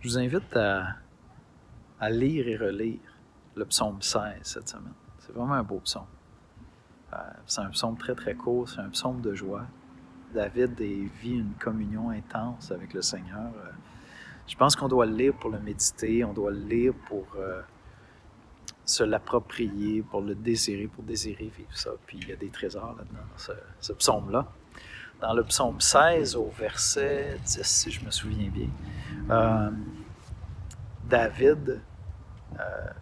Je vous invite à lire et relire le psaume 16 cette semaine. C'est vraiment un beau psaume. C'est un psaume très très court, c'est un psaume de joie. David vit une communion intense avec le Seigneur. Je pense qu'on doit le lire pour le méditer, on doit le lire pour se l'approprier, pour le désirer, pour désirer vivre ça. Puis il y a des trésors là-dedans, dans ce psaume-là. Dans le psaume 16, au verset 10, si je me souviens bien, David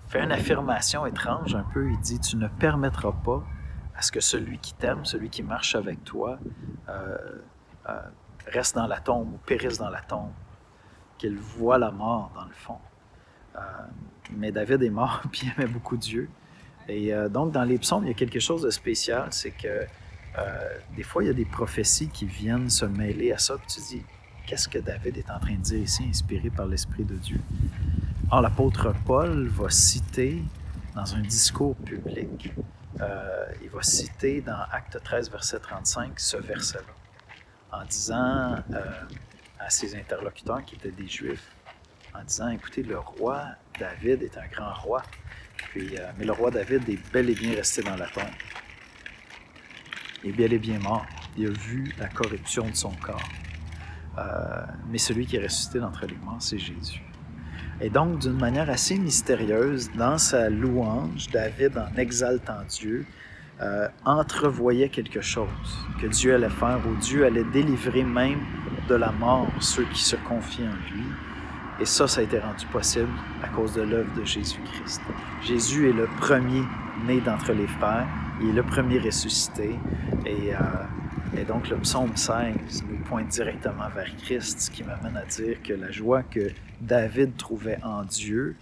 fait une affirmation étrange un peu. Il dit « Tu ne permettras pas à ce que celui qui t'aime, celui qui marche avec toi, reste dans la tombe ou périsse dans la tombe, qu'il voit la mort dans le fond. » Mais David est mort, puis il aimait beaucoup Dieu. Et donc, dans les psaumes, il y a quelque chose de spécial, c'est que des fois, il y a des prophéties qui viennent se mêler à ça, puis tu dis, qu'est-ce que David est en train de dire ici, inspiré par l'Esprit de Dieu? Or, l'apôtre Paul va citer dans un discours public, il va citer dans Acte 13, verset 35, ce verset-là, en disant à ses interlocuteurs qui étaient des Juifs, en disant, écoutez, le roi David est un grand roi, puis, mais le roi David est bel et bien resté dans la tombe. Il est bel et bien mort. Il a vu la corruption de son corps. Mais celui qui est ressuscité d'entre les morts, c'est Jésus. Et donc, d'une manière assez mystérieuse, dans sa louange, David, en exaltant Dieu, entrevoyait quelque chose que Dieu allait faire, où Dieu allait délivrer même de la mort ceux qui se confient en lui. Et ça a été rendu possible à cause de l'œuvre de Jésus-Christ. Jésus est le premier né d'entre les frères, il est le premier ressuscité, et donc le psaume 16 nous pointe directement vers Christ, ce qui m'amène à dire que la joie que David trouvait en Dieu,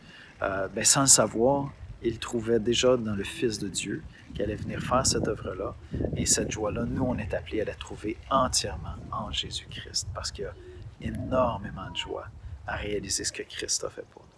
sans le savoir, il trouvait déjà dans le Fils de Dieu, qui allait venir faire cette œuvre-là, et cette joie-là, nous, on est appelés à la trouver entièrement en Jésus-Christ, parce qu'il y a énormément de joie à réaliser ce que Christ a fait pour nous.